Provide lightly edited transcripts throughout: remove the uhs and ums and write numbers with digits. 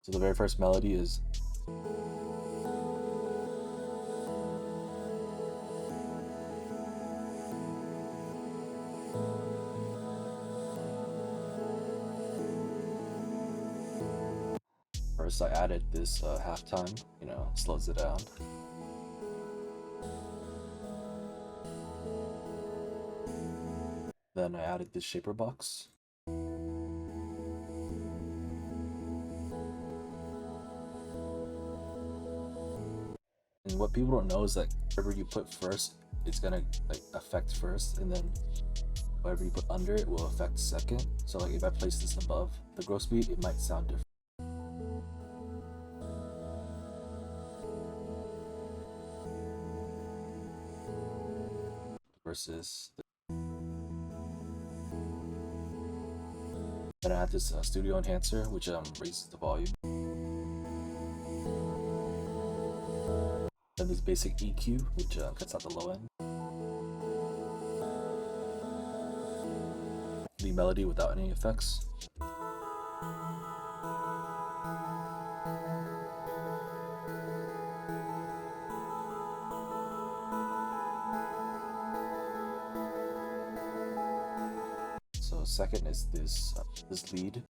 So the very first melody is first. I added this halftime, slows it down. Then I added this shaper box. And what people don't know is that whatever you put first, it's gonna affect first, and then whatever you put under it will affect second. So like if I place this above the gross beat, it might sound different. Versus then I add this studio enhancer, which raises the volume. Then this basic EQ, which cuts out the low end. The melody without any effects. So second is this lead.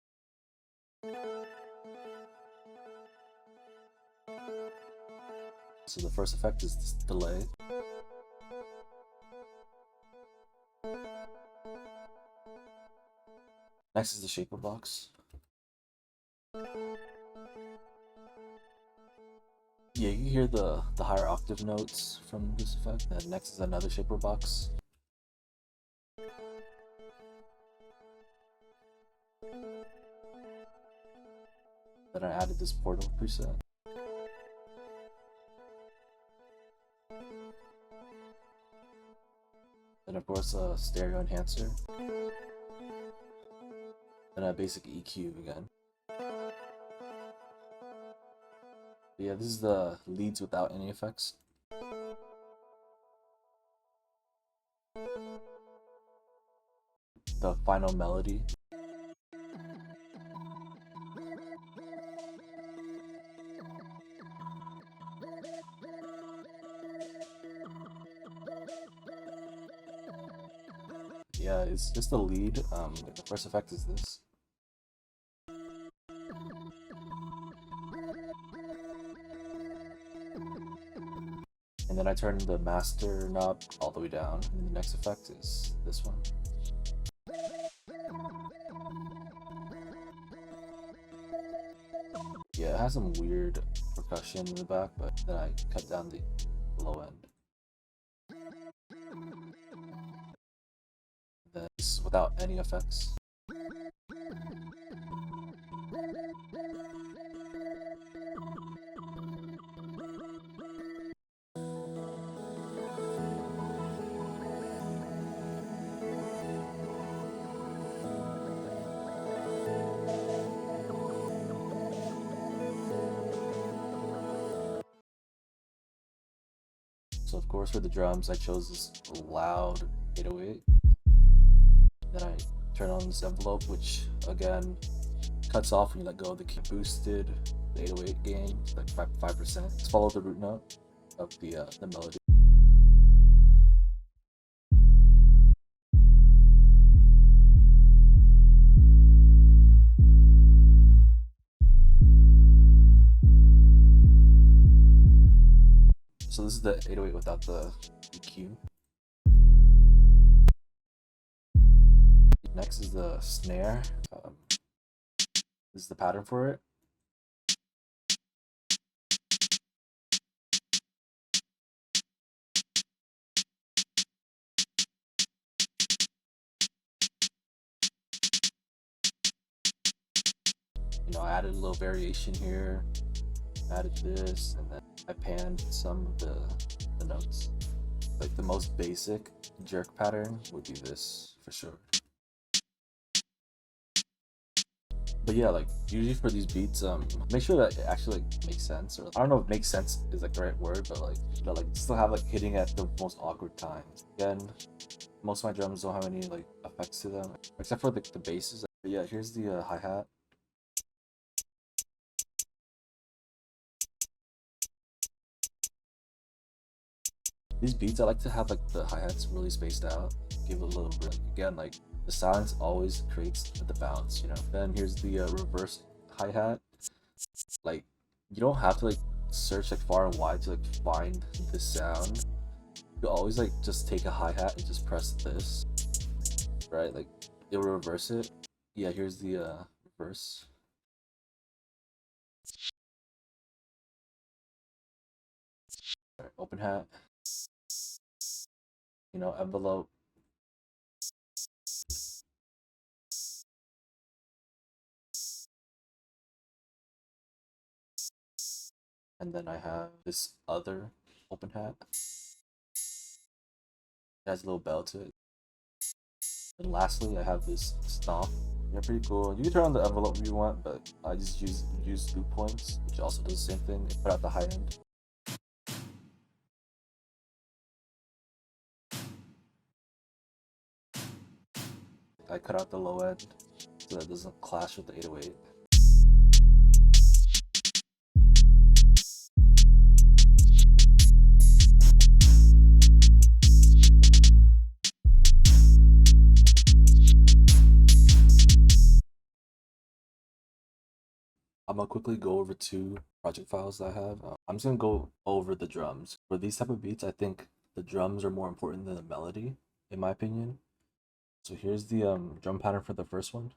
So the first effect is this delay. Next is the shaper box. Yeah, you hear the higher octave notes from this effect. And next is another shaper box. Then I added this portal preset. Then of course a stereo enhancer. Then a basic EQ again. But yeah, this is the leads without any effects. The final melody. Yeah, it's just the lead. The first effect is this. And then I turn the master knob all the way down, and the next effect is this one. Yeah, it has some weird percussion in the back, but then I cut down the low end. Then this is without any effects. So of course for the drums I chose this loud 808. Then I turn on this envelope, which again cuts off when you let go of the key. Boosted the 808 gain, like 5%. Let's follow the root note of the melody. So this is the 808 without the EQ. Next is the snare. This is the pattern for it. I added a little variation here. Added this, and then I panned some of the notes. Like the most basic jerk pattern would be this for sure. But yeah, like usually for these beats, make sure that it actually makes sense. Or I don't know if makes sense is like the right word, but like still have like hitting at the most awkward times. Again, most of my drums don't have any like effects to them, except for the basses. But yeah, here's the hi-hat. These beats I like to have like the hi-hats really spaced out, give it a little bit. Again, like the silence always creates the bounce, you know. Then here's the reverse hi-hat. Like you don't have to like search like far and wide to like find this sound. You always like just take a hi-hat and just press this, right? Like it'll reverse it. Yeah, here's the reverse. All right, open hat, you know, envelope. And then I have this other open hat. It has a little bell to it. And lastly, I have this stomp. Yeah, pretty cool. You can turn on the envelope if you want, but I just use loop points, which also does the same thing. It put out the high end. I cut out the low end so that it doesn't clash with the 808. I'm gonna quickly go over two project files that I have. I'm just gonna go over the drums. For these type of beats, I think the drums are more important than the melody, in my opinion. So here's the drum pattern for the first one.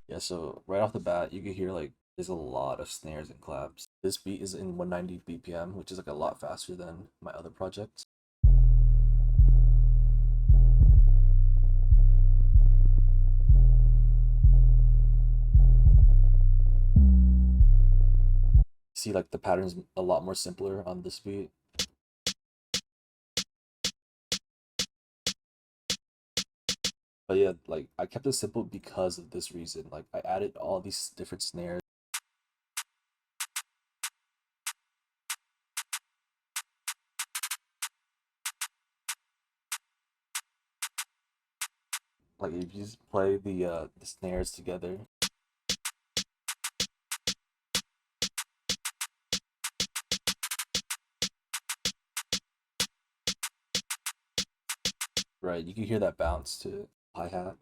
Yeah, so right off the bat, you can hear like there's a lot of snares and claps. This beat is in 190 BPM, which is like a lot faster than my other projects. See, like the pattern's a lot more simpler on this beat. But yeah, like I kept it simple because of this reason. Like I added all these different snares. Like if you just play the snares together. Right, you can hear that bounce to hi-hat.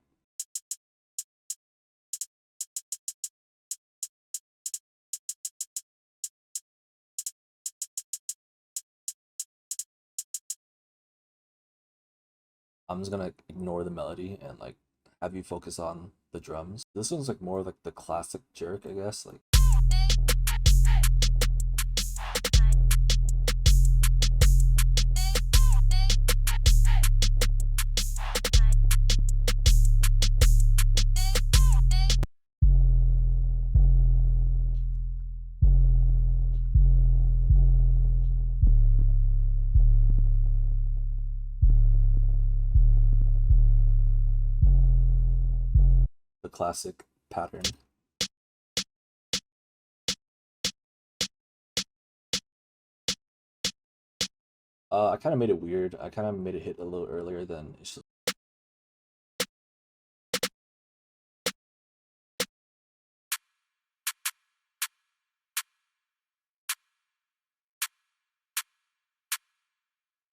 I'm just gonna ignore the melody and like have you focus on the drums. This one's like more like the classic jerk, I guess. Like the classic pattern. I kind of made it weird. I kind of made it hit a little earlier than it should.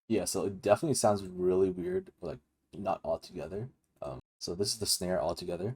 Yeah, so it definitely sounds really weird, like not all together. So this is the snare all together.